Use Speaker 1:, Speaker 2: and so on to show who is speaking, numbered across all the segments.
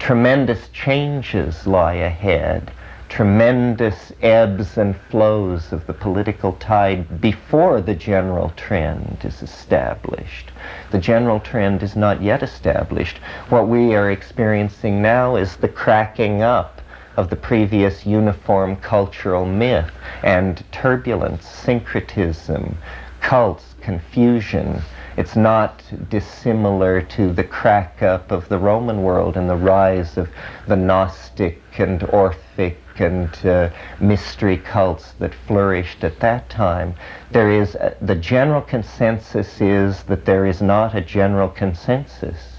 Speaker 1: tremendous changes lie ahead, tremendous ebbs and flows of the political tide before the general trend is established. The general trend is not yet established. What we are experiencing now is the cracking up of the previous uniform cultural myth and turbulence, syncretism, cults, confusion. It's not dissimilar to the crack up of the Roman world and the rise of the Gnostic and Orphic and mystery cults that flourished at that time. There is the general consensus is that there is not a general consensus,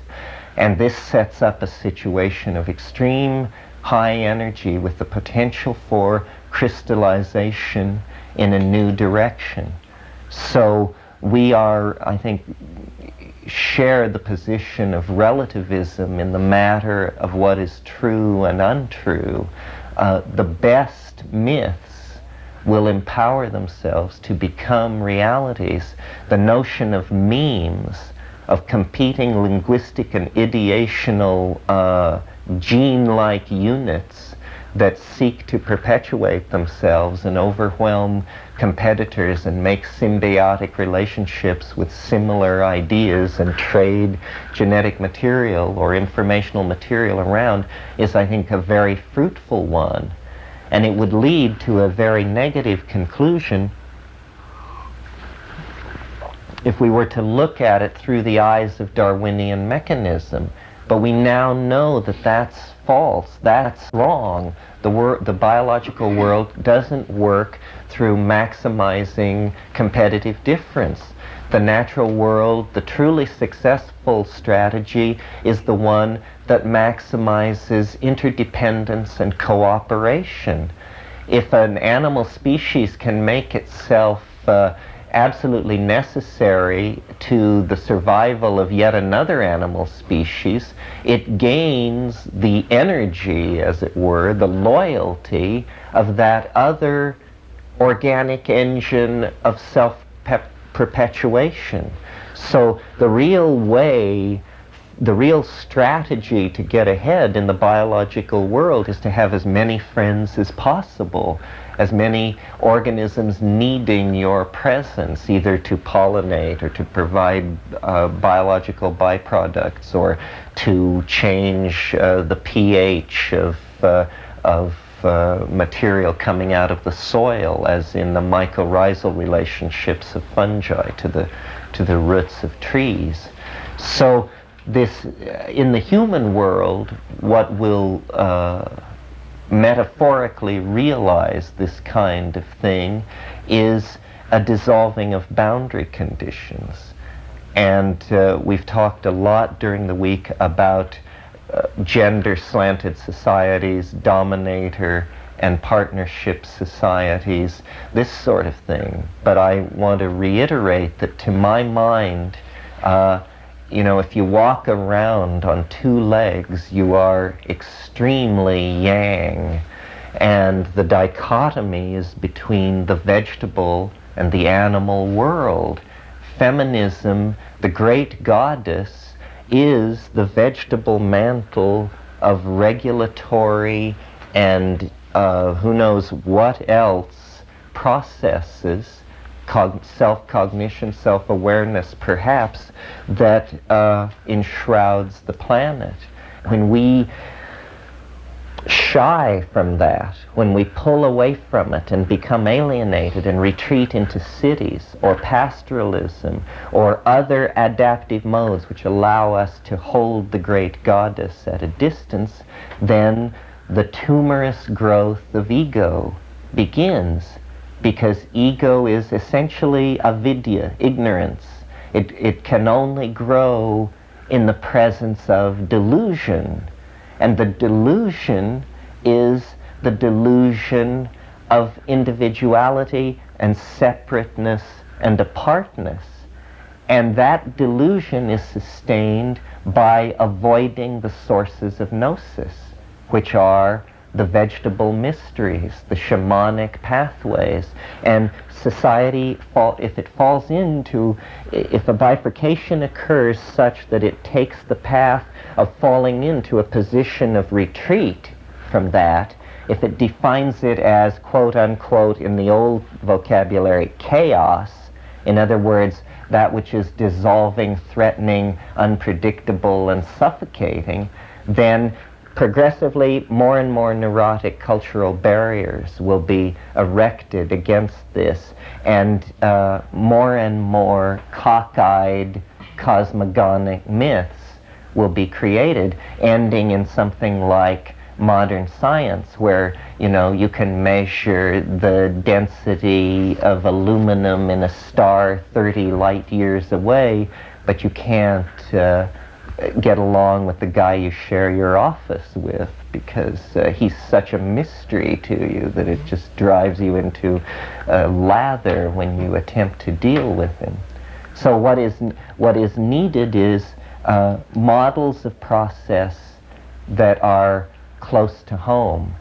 Speaker 1: and this sets up a situation of extreme high energy with the potential for crystallization in a new direction. So we are, I think, share the position of relativism in the matter of what is true and untrue. The best myths will empower themselves to become realities. The notion of memes, of competing linguistic and ideational gene-like units that seek to perpetuate themselves and overwhelm competitors and make symbiotic relationships with similar ideas and trade genetic material or informational material around is, I think, a very fruitful one. And it would lead to a very negative conclusion if we were to look at it through the eyes of Darwinian mechanism. But we now know that that's false, that's wrong. The biological world doesn't work through maximizing competitive difference. The natural world, the truly successful strategy, is the one that maximizes interdependence and cooperation. If an animal species can make itself absolutely necessary to the survival of yet another animal species, it gains the energy, as it were, the loyalty of that other organic engine of self-perpetuation. So the real way, the real strategy to get ahead in the biological world is to have as many friends as possible, as many organisms needing your presence, either to pollinate or to provide biological byproducts or to change the pH of material coming out of the soil, as in the mycorrhizal relationships of fungi to the roots of trees. So this, in the human world, what will metaphorically realize this kind of thing is a dissolving of boundary conditions. And we've talked a lot during the week about gender-slanted societies, dominator and partnership societies, this sort of thing. But I want to reiterate that, to my mind, you know, if you walk around on two legs, you are extremely yang. And the dichotomy is between the vegetable and the animal world. Feminism, the great goddess, is the vegetable mantle of regulatory and who knows what else processes, self-cognition, self-awareness perhaps, that enshrouds the planet. When we shy from that, when we pull away from it and become alienated and retreat into cities or pastoralism or other adaptive modes which allow us to hold the great goddess at a distance, then the tumorous growth of ego begins. Because ego is essentially avidya, ignorance. It can only grow in the presence of delusion. And the delusion is the delusion of individuality and separateness and apartness. And that delusion is sustained by avoiding the sources of gnosis, which are the vegetable mysteries, the shamanic pathways. And society, if it falls into, if a bifurcation occurs such that it takes the path of falling into a position of retreat from that, if it defines it as, quote unquote, in the old vocabulary, chaos, in other words, that which is dissolving, threatening, unpredictable, and suffocating, then progressively more and more neurotic cultural barriers will be erected against this, and more and more cockeyed cosmogonic myths will be created, ending in something like modern science, where you can measure the density of aluminum in a star 30 light years away, but you can't get along with the guy you share your office with, because he's such a mystery to you that it just drives you into lather when you attempt to deal with him. So what is needed is models of process that are close to home,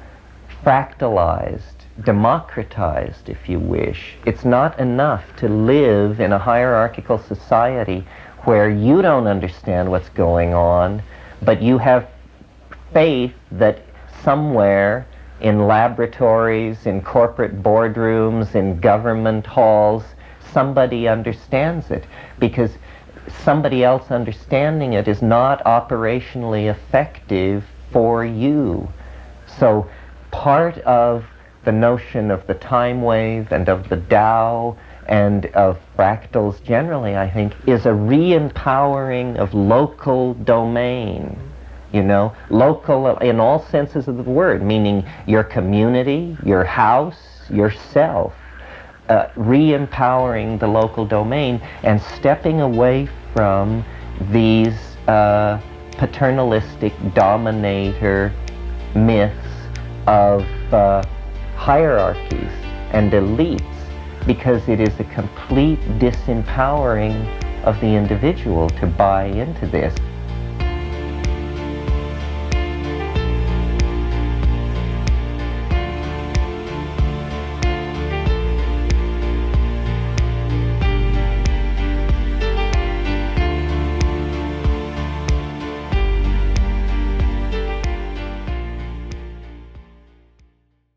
Speaker 1: fractalized, democratized, if you wish. It's not enough to live in a hierarchical society where you don't understand what's going on, but you have faith that somewhere in laboratories, in corporate boardrooms, in government halls, somebody understands it, because somebody else understanding it is not operationally effective for you. So part of the notion of the time wave and of the Tao and of fractals generally, I think, is a re-empowering of local domain. Local in all senses of the word, meaning your community, your house, yourself. Re-empowering the local domain and stepping away from these paternalistic dominator myths of hierarchies and elites, because it is a complete disempowering of the individual to buy into this.